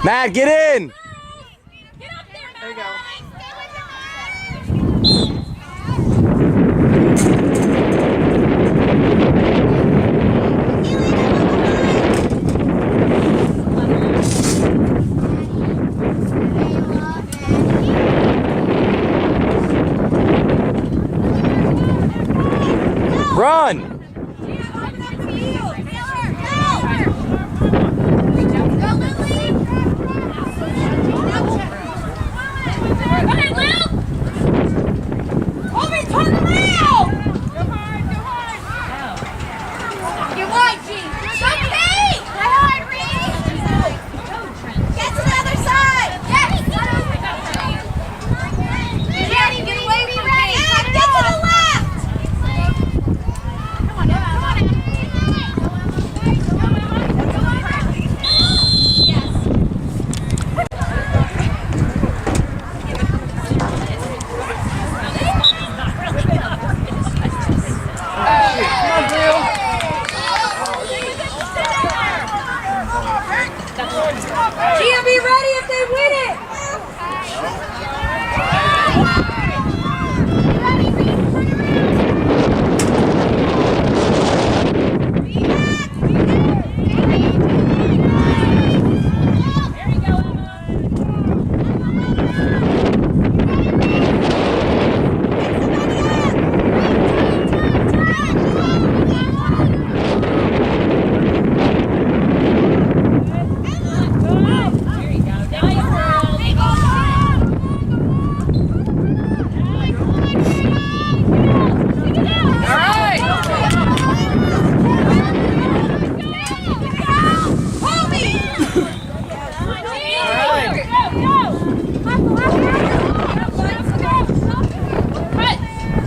Matt, get in! There you go. Run! Be ready if they win it!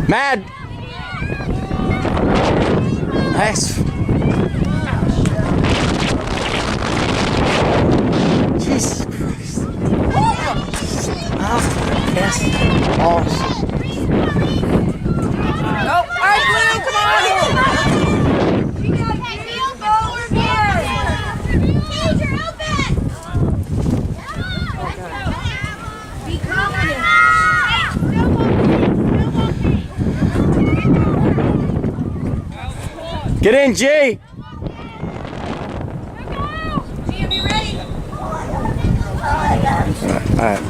Mad! Nice. Jesus Christ. Oh, yes. Awesome. Nope. All right, Blue, come on. Get in, G! G, be ready? All right.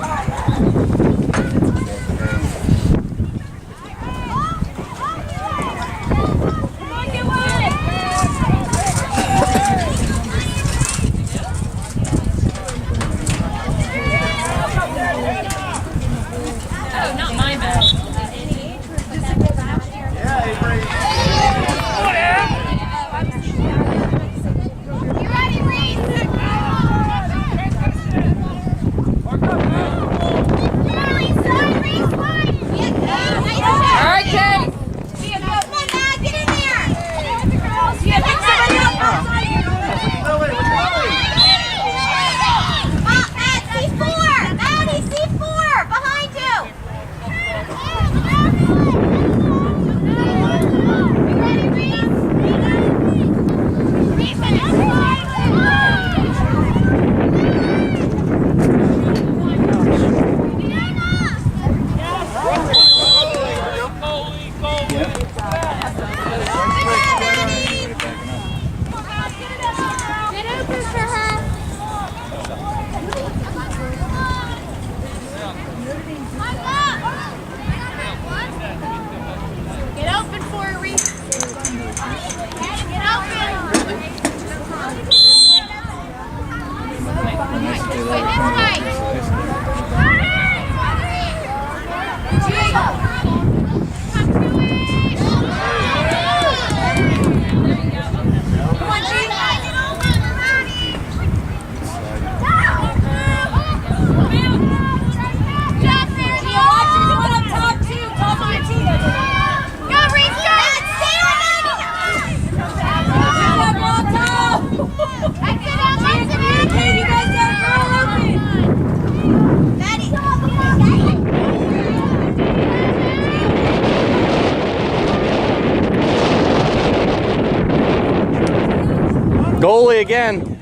Goalie again.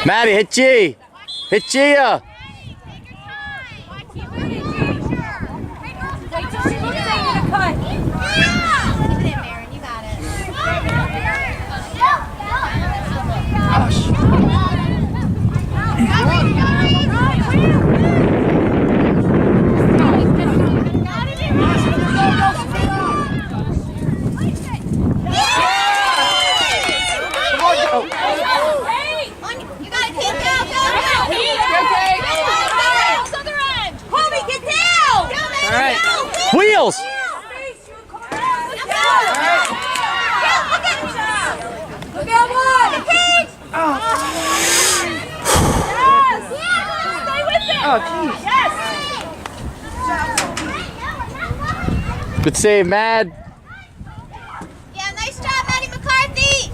Maddie, hit G. Hit Gia. Wheels! Look at one! Yes! Stay with it! Oh, jeez. Yes! Good save, Mad. Yeah, nice job, Maddie McCarthy!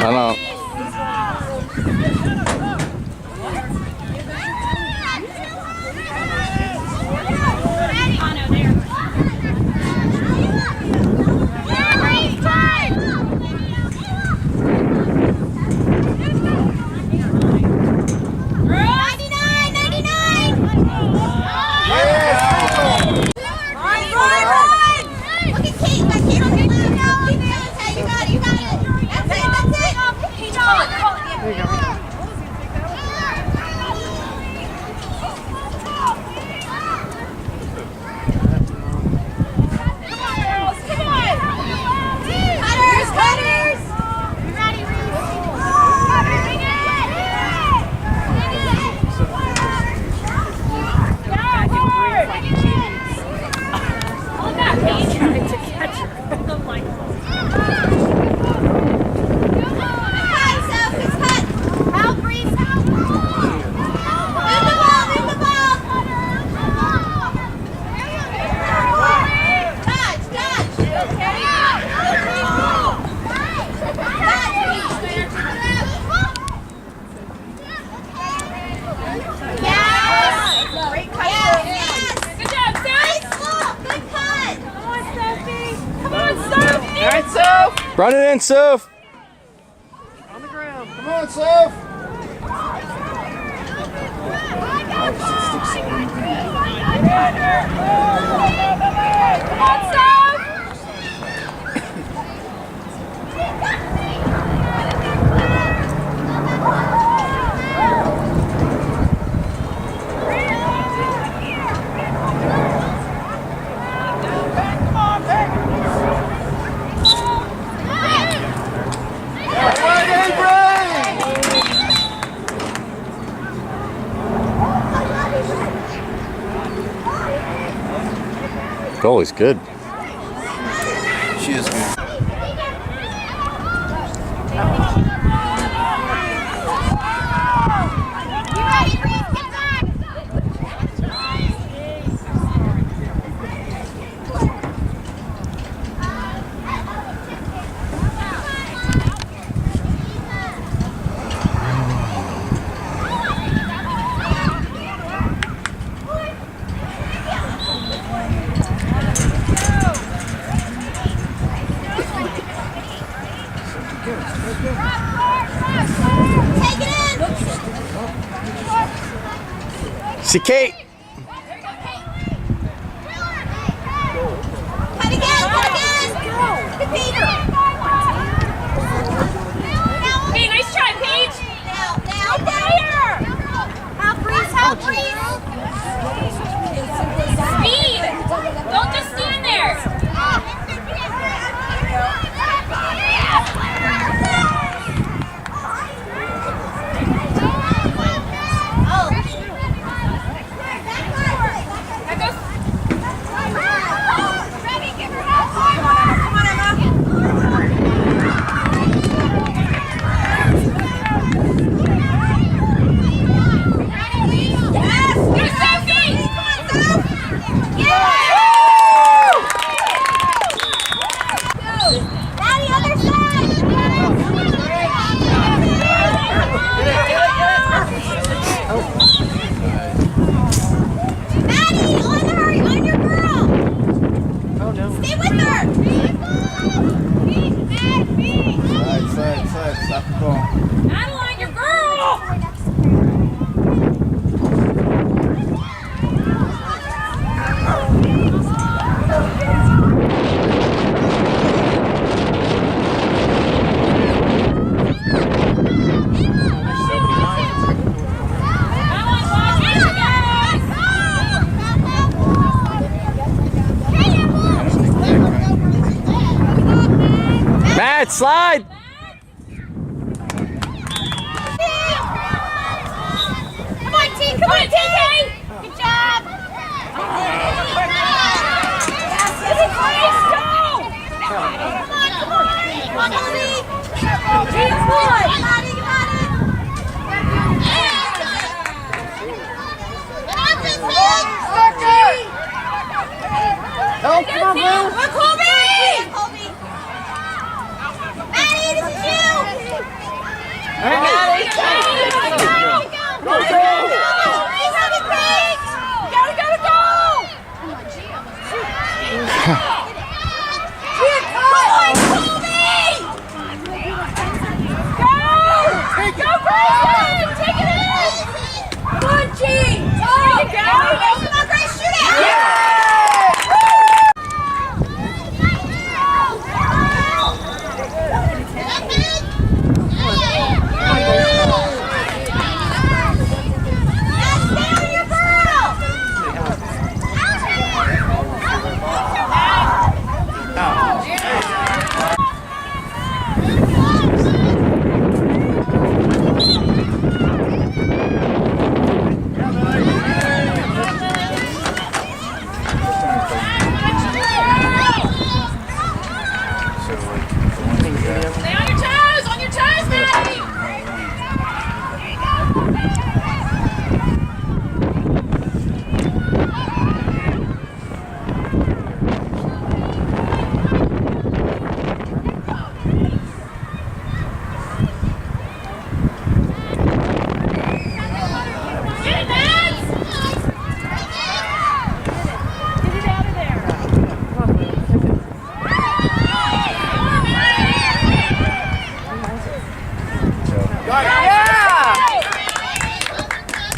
I don't know. Run it in, Soph. On the ground. Come on, Soph. Come on, Soph! Goalie's good. She is good. See Kate. Cut again, to Peter. Hey, nice try, Paige. Now, fire. Help, Reese. Speed. Don't just stand there. Come on, Emma. Slide, slide. Come on, T. Come on, TK. Good job. This is nice. Go. Come on, come on. Come on, Holly. Team boy. You got it, you got it. Help, come on, Blue. Come on, Colby. Maddie, this is you. All right, Maddie. Go, go, go.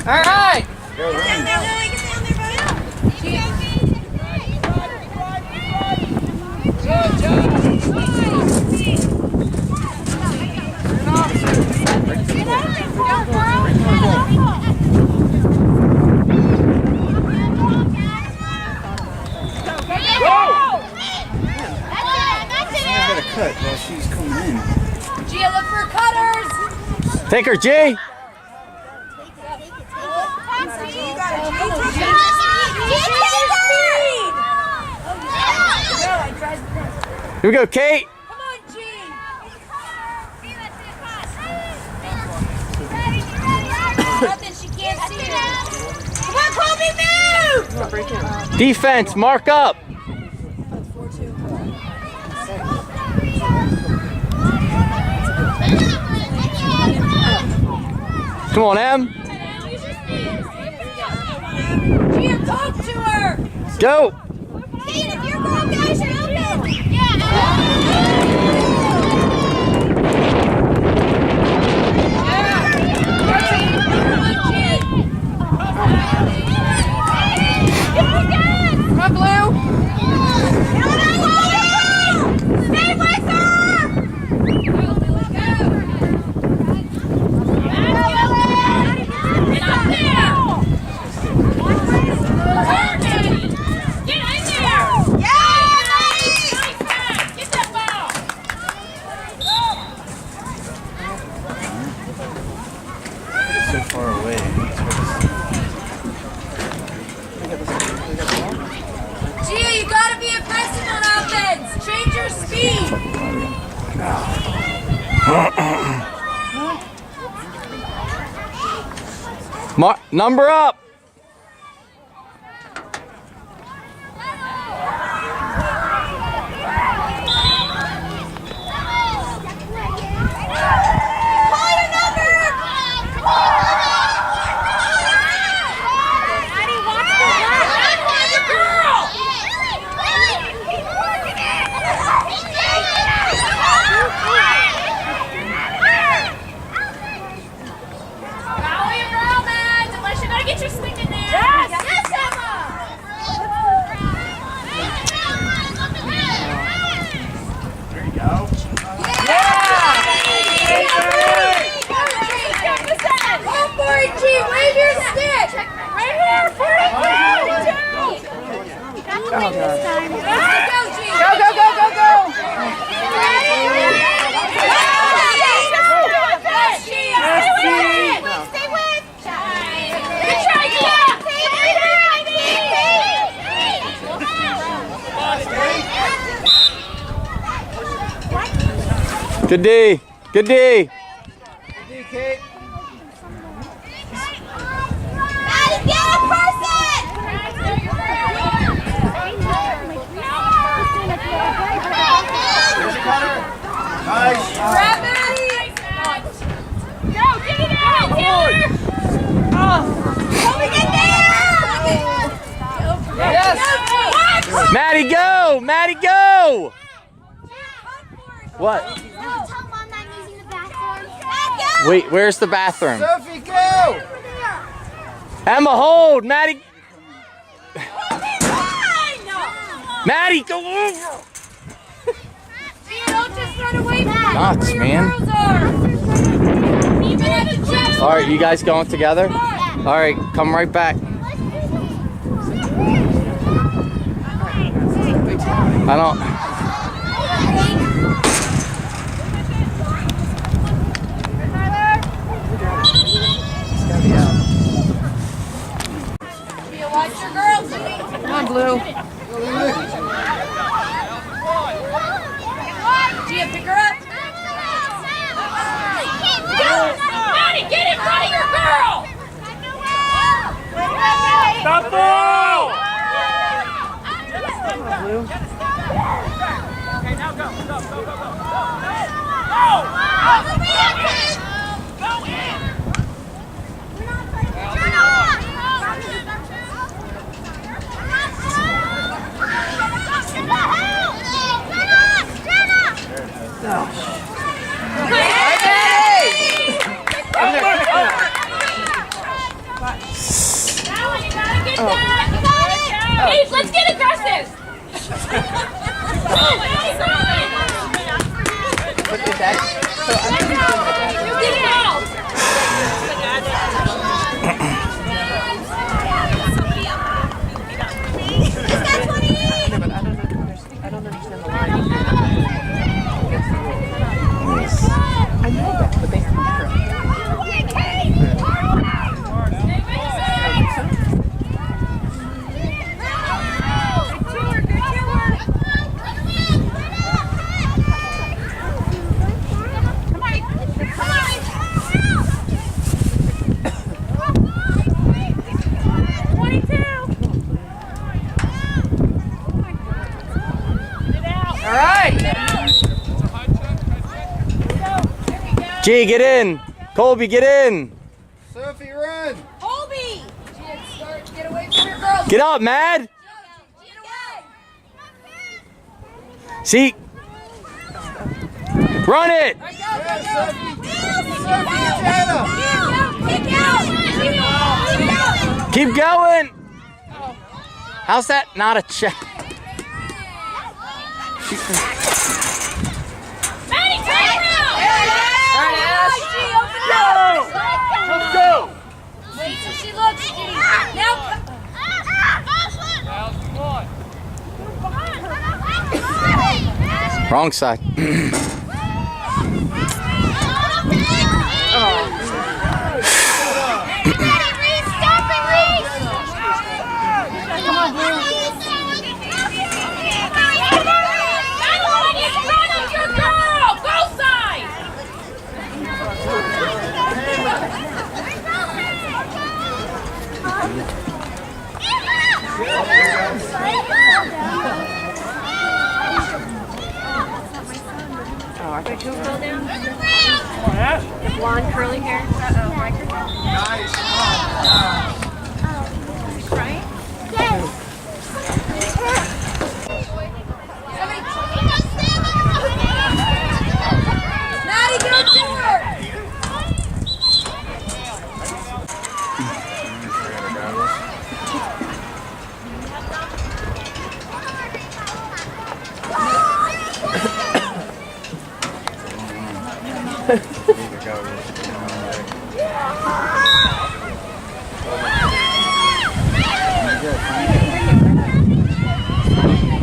All right. Cut while she's coming in. Gia, look for cutters. Take her, G. Here we go, Kate. Come on, G. Nothing she can't see. Come on, Colby, move! Defense, mark up. Come on, Em. Gia, talk to her! Go. Kate, if you're going, guys, you're open! Yeah! Come on, Blue. Stay with her! Get up there! Get in there! Yeah! Get that ball! It's so far away. Gia, you gotta be aggressive on offense! Change your speed! Number up. Call your number! Maddie, watch the girl! Follow your girl, Mads, unless you're gonna get your sleep. Good D. Good D. Hey, Kate. Maddie, get a person! Nice. Grab Maddie! Go, get it out, Taylor! Get there! Yes. Maddie, go! Maddie, go! What? Tell Mom I'm using the bathroom. Wait, where's the bathroom? Sophie, go! Emma, hold! Maddie! Maddie, go over! Don't just run away from Nuts, man. Alright, you guys going together? Alright, come right back. I don't... Watch your girls. Come on, Blue. Gia, pick her up. Maddie, get in front of your girl. Stop ball! Blue. Okay, now go. Go in! Hey, let's get aggressive! Look at that. So I'm going to Get it out! I don't understand the line. I know that, but they have to. All right. G, get in! Colby, get in! Sophie, run! Colby! Get away from your girls. Get up, Mad! Get away. See? Run it! Keep going! How's that not a check? Maddie, turn around! Let's go! Wait till she looks, G. Now, Wrong side. Oh, I think Scroll down. The blonde curly hair. Uh-oh, microphone. Nice. Right? Maddie, go to her!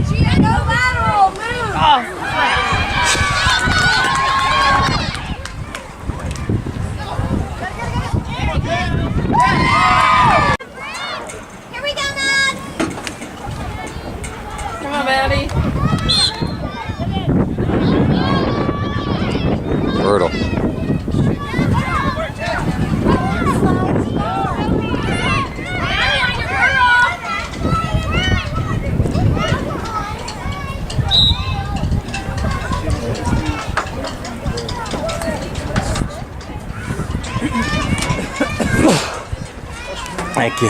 Gia, go lateral, move! Here we go, Matt! Come on, Maddie. Thank you.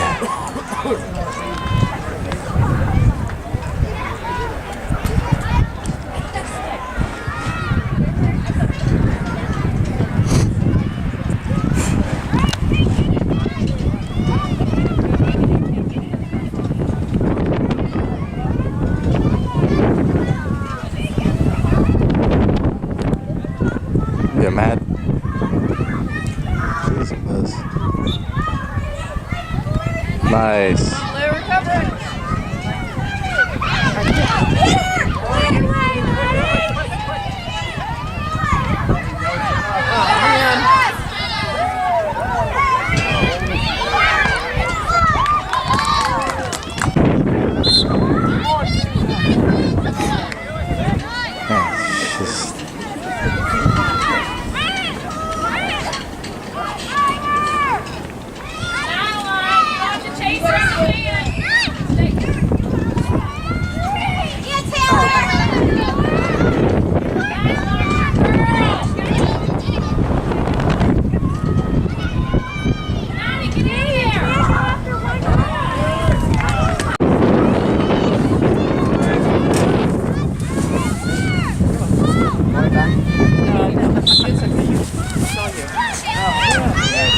You mad? Jeez, it was. Nice.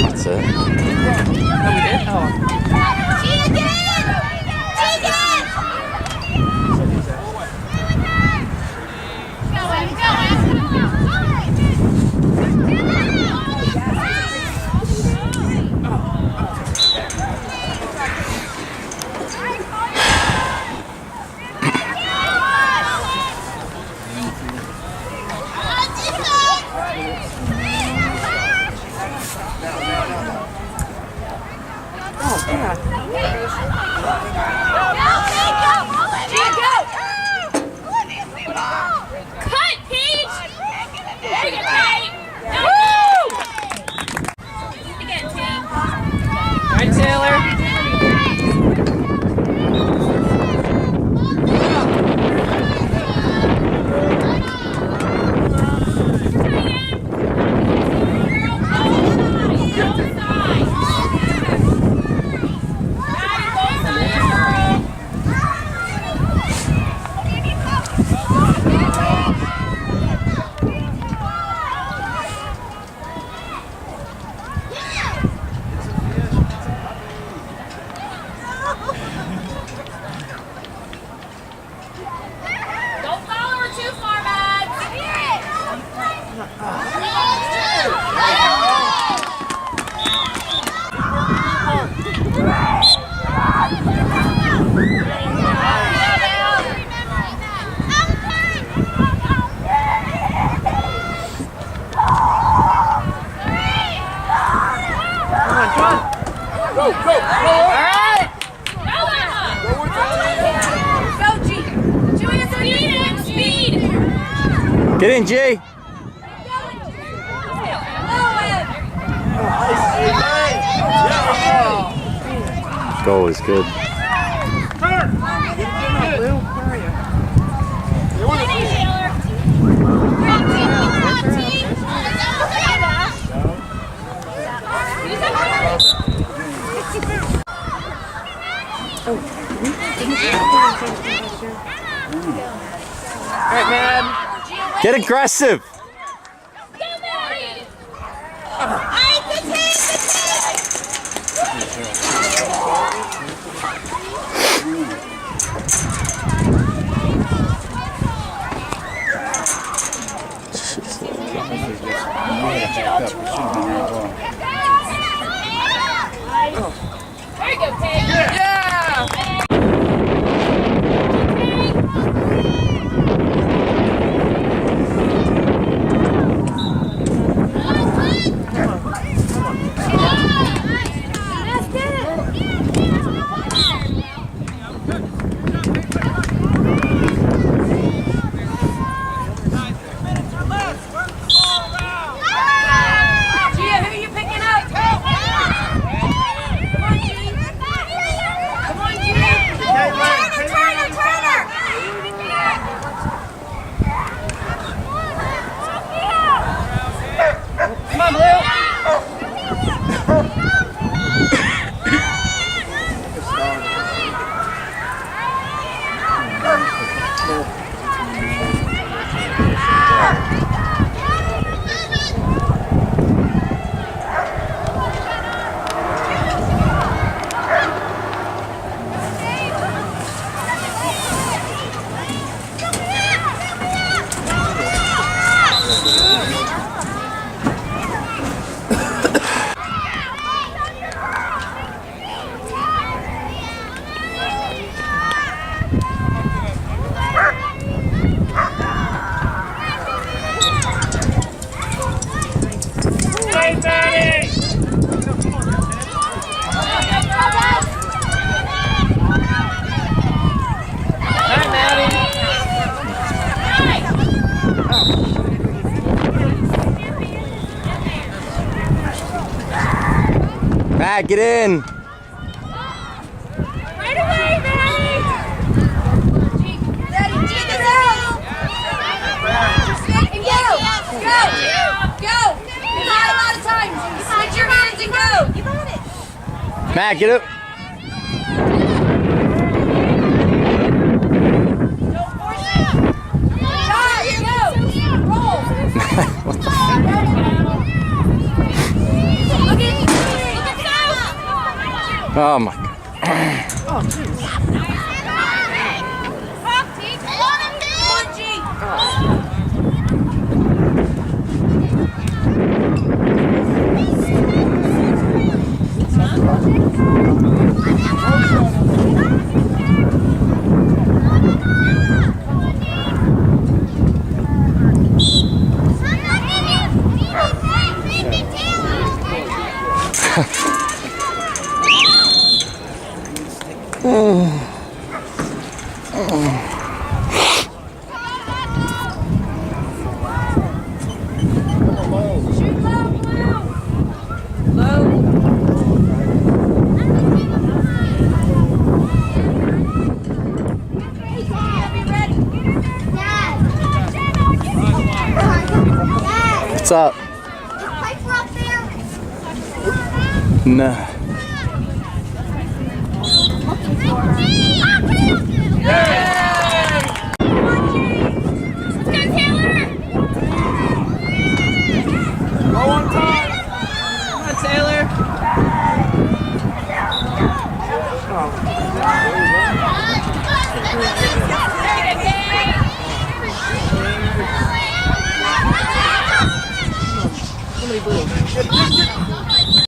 That's it. Oh, we did? Oh. Get in, G. Goal is good. All right, man. Get aggressive. There you go, Kate. Yeah! Gia, who are you picking up? Come on, Gia. Matt, get in. Right away, Maddie! Ready, take us out! And go! Go! Go! You got a lot of time. Switch your hands and go! You got it! Matt, get up. Don't force it! Charge! Go! Roll! Look at Oh my God. Come on, G! Shoot low, blue! Low. Be ready. What's up? No. Go on time. Come on, Taylor. Somebody blue.